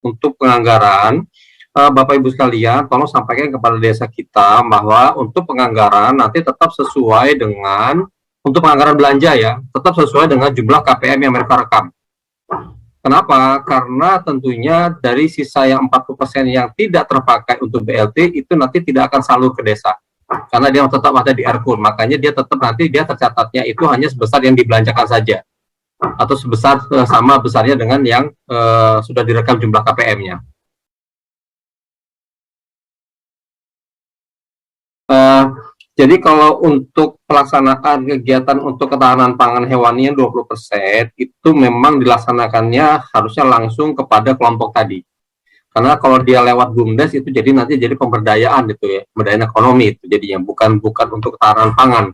untuk penganggaran, Bapak Ibu sekalian, tolong sampaikan kepada desa kita bahwa untuk penganggaran nanti tetap sesuai dengan, untuk penganggaran belanja ya, tetap sesuai dengan jumlah KPM yang mereka rekam. Kenapa? Karena tentunya dari sisa yang 40% yang tidak terpakai untuk BLT itu nanti tidak akan salur ke desa. Karena dia tetap ada di RKUR, makanya dia tetap nanti dia tercatatnya itu hanya sebesar yang dibelanjakan saja. Atau sebesar sama besarnya dengan yang sudah direkam jumlah KPM-nya. Jadi kalau untuk pelaksanaan kegiatan untuk ketahanan pangan hewani yang 20% itu memang dilaksanakannya harusnya langsung kepada kelompok tadi. Karena kalau dia lewat BUMDes itu jadi nanti jadi pemberdayaan gitu ya, pemberdayaan ekonomi itu jadinya, bukan untuk ketahanan pangan.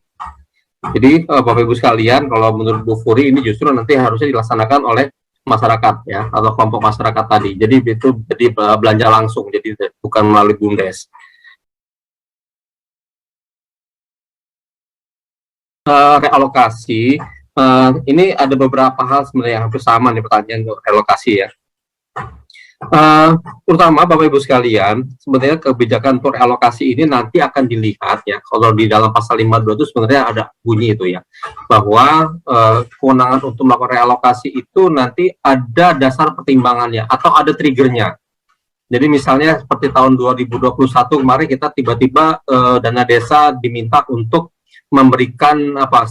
Jadi Bapak Ibu sekalian, kalau menurut Bu Furi ini justru nanti harusnya dilaksanakan oleh masyarakat ya, atau kelompok masyarakat tadi. Jadi itu jadi belanja langsung, jadi bukan melalui BUMDes. Realokasi, ini ada beberapa hal sebenarnya yang hampir sama nih pertanyaan untuk relokasi ya. Terutama Bapak Ibu sekalian, sebenarnya kebijakan untuk realokasi ini nanti akan dilihat ya, kalau di dalam pasal 52 itu sebenarnya ada bunyi itu ya, bahwa kewenangan untuk melakukan realokasi itu nanti ada dasar pertimbangannya atau ada triggernya. Jadi misalnya seperti tahun 2021 kemarin kita tiba-tiba dana desa diminta untuk memberikan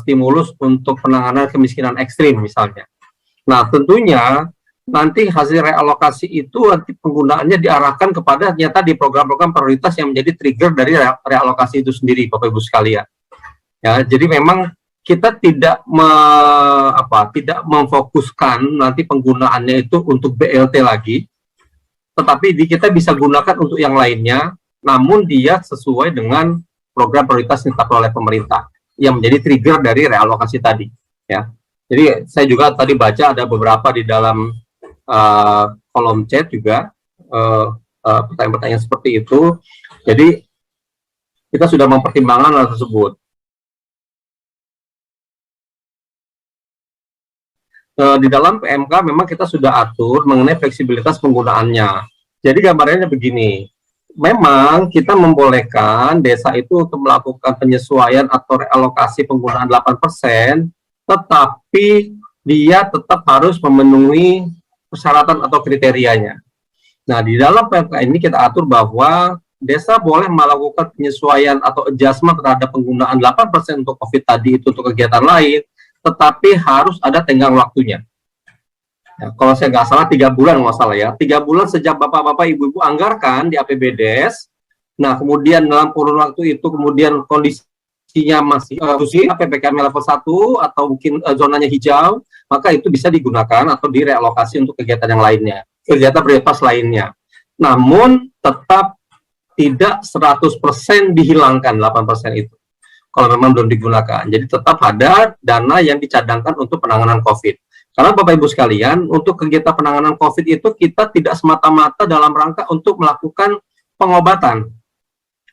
stimulus untuk penanganan kemiskinan ekstrim misalnya. Nah tentunya nanti hasil realokasi itu nanti penggunaannya diarahkan kepada ternyata di program-program prioritas yang menjadi trigger dari realokasi itu sendiri, Bapak Ibu sekalian. Ya, jadi memang kita tidak memfokuskan nanti penggunaannya itu untuk BLT lagi, tetapi kita bisa gunakan untuk yang lainnya, namun dia sesuai dengan program prioritas yang ditetapkan oleh pemerintah yang menjadi trigger dari realokasi tadi ya. Jadi saya juga tadi baca ada beberapa di dalam kolom chat juga pertanyaan-pertanyaan seperti itu. Jadi kita sudah mempertimbangkan hal tersebut. Di dalam PMK memang kita sudah atur mengenai fleksibilitas penggunaannya. Jadi gambarnya begini, memang kita membolehkan desa itu untuk melakukan penyesuaian atau realokasi penggunaan 8%, tetapi dia tetap harus memenuhi persyaratan atau kriterianya. Nah, di dalam PMK ini kita atur bahwa desa boleh melakukan penyesuaian atau adjustment terhadap penggunaan 8% untuk COVID tadi itu untuk kegiatan lain, tetapi harus ada tenggang waktunya. Ya, kalau saya nggak salah 3 bulan nggak salah ya, 3 bulan sejak bapak-bapak ibu-ibu anggarkan di APBDes. Nah kemudian dalam kurun waktu itu kemudian kondisinya masih PPKM level 1 atau mungkin zonanya hijau, maka itu bisa digunakan atau direalokasi untuk kegiatan yang lainnya, kegiatan prioritas lainnya. Namun tetap tidak 100% dihilangkan 8% itu kalau memang belum digunakan. Jadi tetap ada dana yang dicadangkan untuk penanganan COVID. Karena Bapak Ibu sekalian, untuk kegiatan penanganan COVID itu kita tidak semata-mata dalam rangka untuk melakukan pengobatan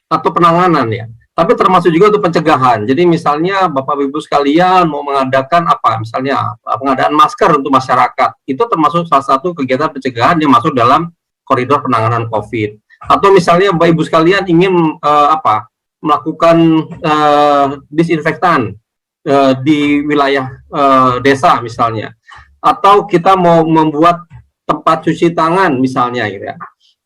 atau penanganan ya, tapi termasuk juga untuk pencegahan. Jadi misalnya Bapak Ibu sekalian mau mengadakan misalnya pengadaan masker untuk masyarakat, itu termasuk salah satu kegiatan pencegahan yang masuk dalam koridor penanganan COVID. Atau misalnya Bapak Ibu sekalian ingin melakukan disinfektan di wilayah desa misalnya, atau kita mau membuat tempat cuci tangan misalnya gitu ya,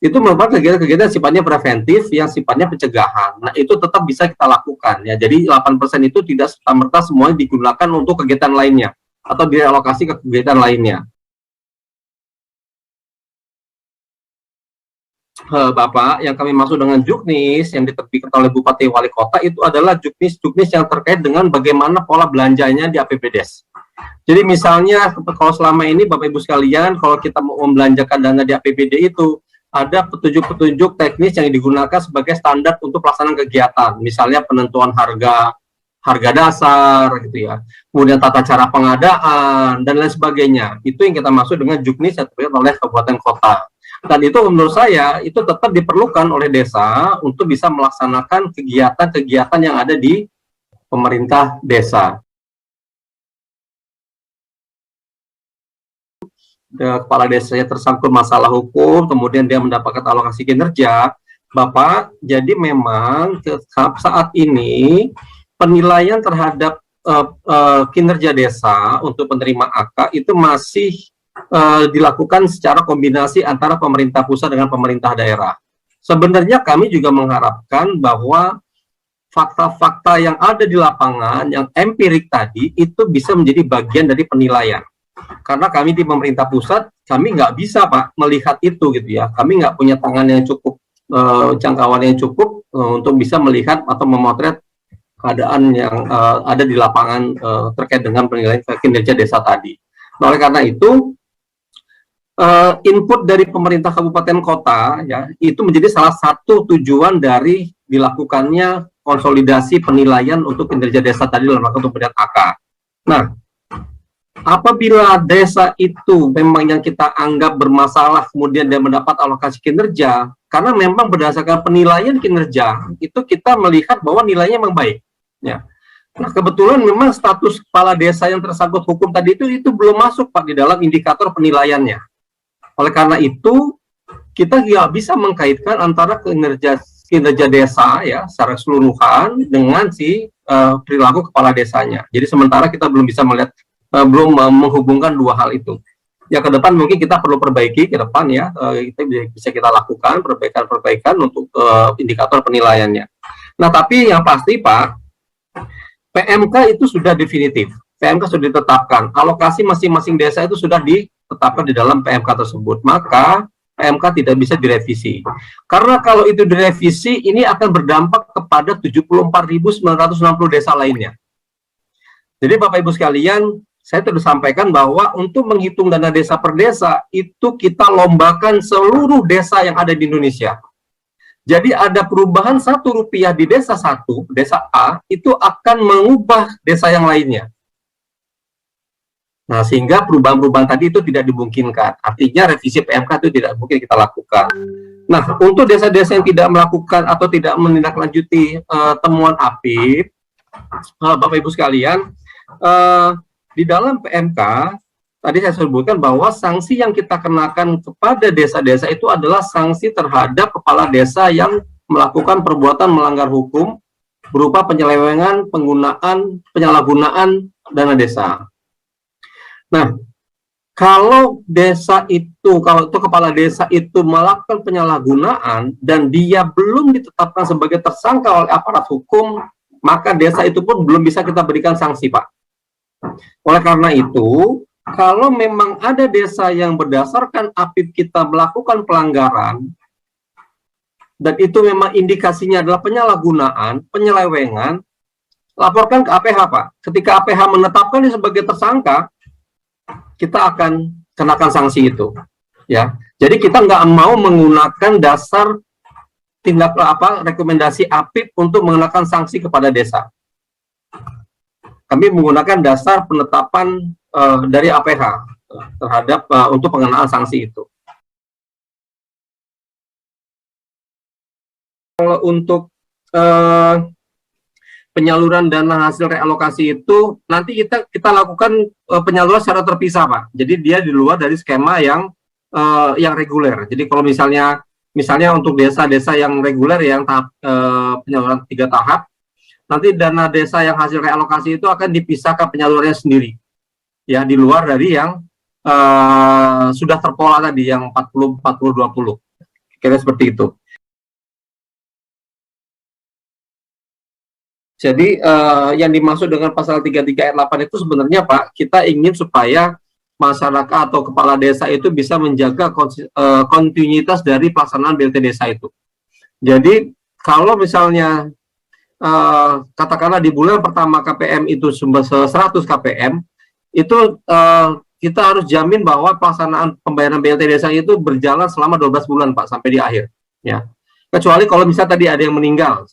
itu merupakan kegiatan-kegiatan sifatnya preventif yang sifatnya pencegahan. Nah itu tetap bisa kita lakukan ya. Jadi 8% itu tidak serta-merta semuanya digunakan untuk kegiatan lainnya atau direlokasi ke kegiatan lainnya. Bapak, yang kami maksud dengan juknis yang diterbitkan oleh Bupati Wali Kota itu adalah juknis yang terkait dengan bagaimana pola belanjanya di APBDes. Jadi misalnya kalau selama ini Bapak Ibu sekalian, kalau kita mau membelanjakan dana di APBD itu ada petunjuk-petunjuk teknis yang digunakan sebagai standar untuk pelaksanaan kegiatan, misalnya penentuan harga dasar gitu ya, kemudian tata cara pengadaan dan lain sebagainya. Itu yang kita maksud dengan juknis yang terkait oleh kabupaten kota. Dan itu menurut saya itu tetap diperlukan oleh desa untuk bisa melaksanakan kegiatan-kegiatan yang ada di pemerintah desa. kepala desanya tersangkut masalah hukum, kemudian dia mendapatkan alokasi kinerja, Bapak, jadi memang saat ini penilaian terhadap kinerja desa untuk penerima AK itu masih dilakukan secara kombinasi antara pemerintah pusat dengan pemerintah daerah. Sebenarnya kami juga mengharapkan bahwa fakta-fakta yang ada di lapangan, yang empirik tadi, itu bisa menjadi bagian dari penilaian. Karena kami di pemerintah pusat, kami nggak bisa Pak melihat itu gitu ya. Kami nggak punya tangan yang cukup, jangkauan yang cukup untuk bisa melihat atau memotret keadaan yang ada di lapangan terkait dengan penilaian kinerja desa tadi. Nah, oleh karena itu, input dari pemerintah kabupaten kota ya itu menjadi salah satu tujuan dari dilakukannya konsolidasi penilaian untuk kinerja desa tadi dalam rangka untuk melihat AK. Nah, apabila desa itu memang yang kita anggap bermasalah kemudian dia mendapat alokasi kinerja, karena memang berdasarkan penilaian kinerja itu kita melihat bahwa nilainya memang baik ya. Nah, kebetulan memang status kepala desa yang tersangkut hukum tadi itu belum masuk Pak di dalam indikator penilaiannya. Oleh karena itu kita nggak bisa mengkaitkan antara kinerja desa ya secara keseluruhan dengan perilaku kepala desanya. Jadi sementara kita belum bisa melihat, belum menghubungkan dua hal itu. Ya ke depan mungkin kita perlu perbaiki ke depan ya, kita bisa kita lakukan perbaikan untuk indikator penilaiannya. Nah, tapi yang pasti Pak, PMK itu sudah definitif, PMK sudah ditetapkan, alokasi masing-masing desa itu sudah ditetapkan di dalam PMK tersebut, maka PMK tidak bisa direvisi. Karena kalau itu direvisi, ini akan berdampak kepada 74.960 desa lainnya. Jadi Bapak Ibu sekalian, saya terus sampaikan bahwa untuk menghitung dana desa per desa, itu kita lombakan seluruh desa yang ada di Indonesia. Jadi ada perubahan Rp1 di desa satu, desa A, itu akan mengubah desa yang lainnya. Nah, sehingga perubahan-perubahan tadi itu tidak dimungkinkan. Artinya revisi PMK itu tidak mungkin kita lakukan. Nah, untuk desa-desa yang tidak melakukan atau tidak menindaklanjuti temuan APIP, Bapak Ibu sekalian, di dalam PMK, tadi saya sebutkan bahwa sanksi yang kita kenakan kepada desa-desa itu adalah sanksi terhadap kepala desa yang melakukan perbuatan melanggar hukum berupa penyelewengan, penyalahgunaan dana desa. Nah, kalau itu kepala desa itu melakukan penyalahgunaan dan dia belum ditetapkan sebagai tersangka oleh aparat hukum, maka desa itu pun belum bisa kita berikan sanksi, Pak. Oleh karena itu, kalau memang ada desa yang berdasarkan APIP kita melakukan pelanggaran, dan itu memang indikasinya adalah penyalahgunaan, penyelewengan, laporkan ke APH, Pak. Ketika APH menetapkan dia sebagai tersangka, kita akan kenakan sanksi itu. Ya, jadi kita nggak mau menggunakan dasar rekomendasi APIP untuk mengenakan sanksi kepada desa. Kami menggunakan dasar penetapan dari APH terhadap untuk pengenaan sanksi itu. Kalau untuk penyaluran dana hasil realokasi itu nanti kita lakukan penyaluran secara terpisah, Pak. Jadi dia di luar dari skema yang reguler. Jadi kalau misalnya untuk desa-desa yang reguler yang tahap penyaluran 3 tahap, nanti dana desa yang hasil realokasi itu akan dipisahkan penyalurannya sendiri. Ya, di luar dari yang sudah terpola tadi yang 40-40-20. Kira seperti itu. Jadi yang dimaksud dengan pasal 33 ayat 8 itu sebenarnya Pak, kita ingin supaya masyarakat atau kepala desa itu bisa menjaga kontinuitas dari pelaksanaan BLT desa itu. Jadi kalau misalnya katakanlah di bulan pertama KPM itu 100 KPM, itu kita harus jamin bahwa pelaksanaan pembayaran BLT desa itu berjalan selama 12 bulan Pak, sampai di akhir. Ya. Kecuali kalau misalnya tadi ada yang meninggal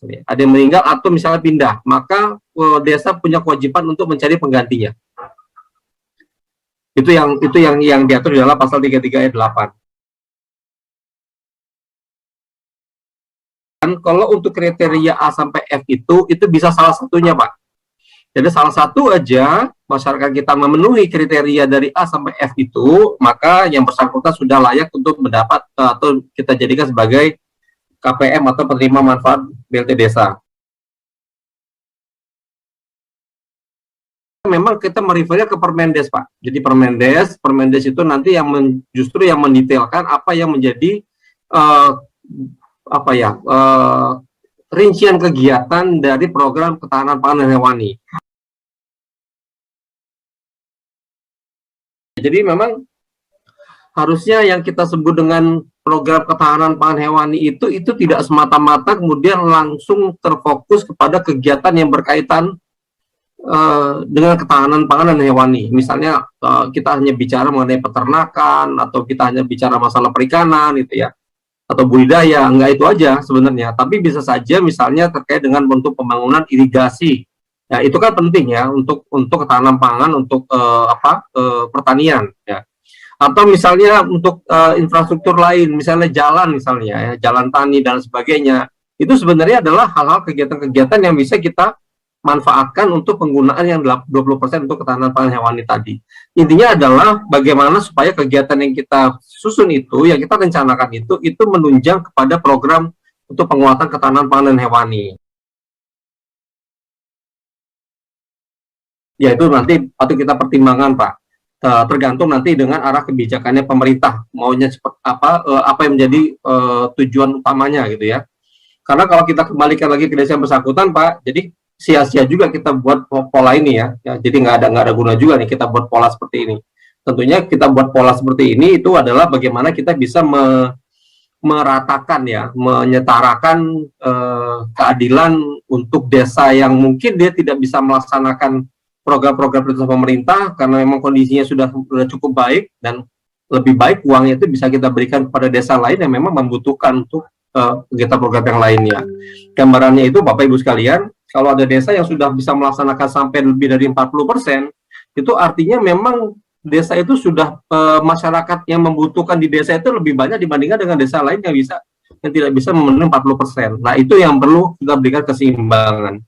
atau misalnya pindah, maka desa punya kewajiban untuk mencari penggantinya. Itu yang diatur di dalam pasal 33 ayat 8. Dan kalau untuk kriteria A sampai F itu bisa salah satunya, Pak. Jadi salah satu aja masyarakat kita memenuhi kriteria dari A sampai F itu, maka yang bersangkutan sudah layak untuk mendapat atau kita jadikan sebagai KPM atau penerima manfaat BLT Desa. Memang kita merefernya ke Permendes, Pak. Jadi Permendes itu nanti yang justru yang mendetailkan apa yang menjadi rincian kegiatan dari program ketahanan pangan hewani. Jadi memang harusnya yang kita sebut dengan program ketahanan pangan hewani itu tidak semata-mata kemudian langsung terfokus kepada kegiatan yang berkaitan dengan ketahanan pangan dan hewani. Misalnya kita hanya bicara mengenai peternakan atau kita hanya bicara masalah perikanan gitu ya, atau budidaya, enggak itu aja sebenarnya. Tapi bisa saja misalnya terkait dengan bentuk pembangunan irigasi. Ya, itu kan penting ya untuk ketahanan pangan, untuk pertanian ya. Atau misalnya untuk infrastruktur lain, misalnya jalan misalnya ya, jalan tani dan sebagainya. Itu sebenarnya adalah hal-hal kegiatan-kegiatan yang bisa kita manfaatkan untuk penggunaan yang 20% untuk ketahanan pangan hewani tadi. Intinya adalah bagaimana supaya kegiatan yang kita susun itu, yang kita rencanakan itu menunjang kepada program untuk penguatan ketahanan pangan dan hewani. Ya itu nanti patut kita pertimbangkan, Pak. Tergantung nanti dengan arah kebijakannya pemerintah, maunya seperti apa yang menjadi tujuan utamanya gitu ya. Karena kalau kita kembalikan lagi ke desa yang bersangkutan, Pak, jadi sia-sia juga kita buat pola ini ya. Jadi nggak ada guna juga nih kita buat pola seperti ini. Tentunya kita buat pola seperti ini itu adalah bagaimana kita bisa meratakan ya, menyetarakan keadilan untuk desa yang mungkin dia tidak bisa melaksanakan program-program prioritas pemerintah karena memang kondisinya sudah cukup baik, dan lebih baik uangnya itu bisa kita berikan kepada desa lain yang memang membutuhkan untuk kegiatan program yang lainnya. Gambarannya itu Bapak Ibu sekalian, kalau ada desa yang sudah bisa melaksanakan sampai lebih dari 40%, itu artinya memang desa itu sudah masyarakat yang membutuhkan di desa itu lebih banyak dibandingkan dengan desa lain yang tidak bisa memenuhi 40%. Nah, itu yang perlu kita berikan keseimbangan.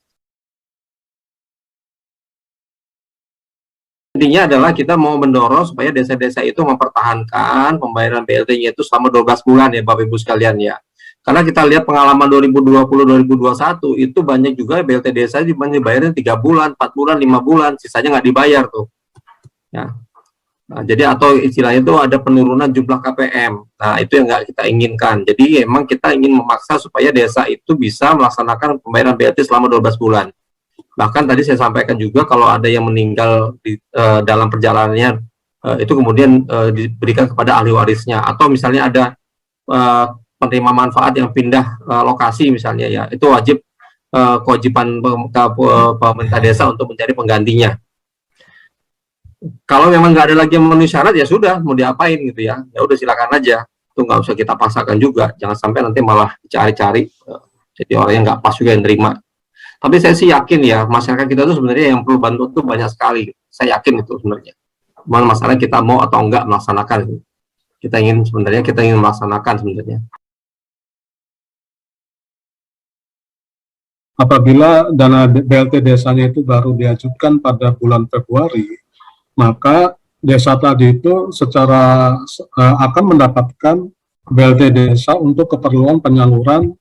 Intinya adalah kita mau mendorong supaya desa-desa itu mempertahankan pembayaran BLT-nya itu selama 12 bulan ya Bapak Ibu sekalian ya. Karena kita lihat pengalaman 2020-2021 itu banyak juga BLT desa dibayarin 3 bulan, 4 bulan, 5 bulan, sisanya nggak dibayar tuh. Ya. Nah, jadi atau istilahnya itu ada penurunan jumlah KPM. Nah, itu yang nggak kita inginkan. Jadi emang kita ingin memaksa supaya desa itu bisa melaksanakan pembayaran BLT selama 12 bulan. Bahkan tadi saya sampaikan juga kalau ada yang meninggal dalam perjalanannya, itu kemudian diberikan kepada ahli warisnya. Atau misalnya ada penerima manfaat yang pindah lokasi misalnya ya, itu wajib kewajiban pemerintah desa untuk mencari penggantinya. Kalau memang nggak ada lagi yang memenuhi syarat ya sudah, mau diapain gitu ya, ya udah silakan aja, itu nggak usah kita paksakan juga, jangan sampai nanti malah dicari-cari jadi orang yang nggak pas juga yang terima. Tapi saya sih yakin ya masyarakat kita itu sebenarnya yang perlu bantu itu banyak sekali, saya yakin itu sebenarnya. Cuman masalah kita mau atau enggak melaksanakan, kita ingin melaksanakan sebenarnya. Apabila dana BLT desanya itu baru diajukan pada bulan Februari, maka desa tadi itu secara akan mendapatkan BLT desa untuk keperluan penyaluran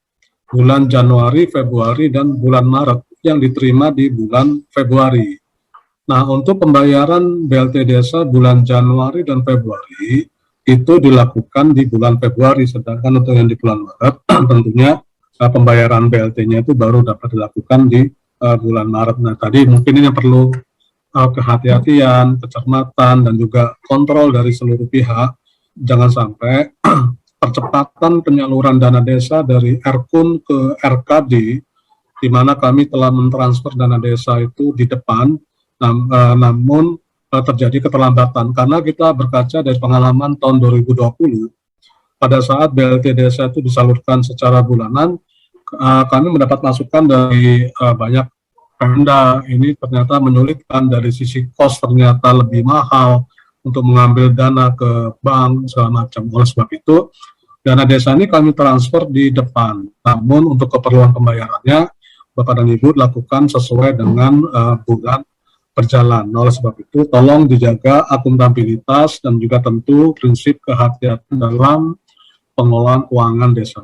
bulan Januari, Februari, dan bulan Maret yang diterima di bulan Februari. Nah, untuk pembayaran BLT desa bulan Januari dan Februari itu dilakukan di bulan Februari, sedangkan untuk yang di bulan Maret tentunya pembayaran BLT-nya itu baru dapat dilakukan di bulan Maret. Nah, tadi mungkin ini perlu kehati-hatian, kecermatan, dan juga kontrol dari seluruh pihak. Jangan sampai percepatan penyaluran dana desa dari RKUN ke RKD, di mana kami telah mentransfer dana desa itu di depan, namun terjadi keterlambatan. Karena kita berkaca dari pengalaman tahun 2020, pada saat BLT desa itu disalurkan secara bulanan, kami mendapat masukan dari banyak Pemda, ini ternyata menyulitkan dari sisi kos, ternyata lebih mahal untuk mengambil dana ke bank segala macam. Oleh sebab itu dana desa ini kami transfer di depan, namun untuk keperluan pembayarannya Bapak dan Ibu lakukan sesuai dengan bulan berjalan. Oleh sebab itu, tolong dijaga akuntabilitas dan juga tentu prinsip kehati-hatian dalam pengelolaan keuangan desa.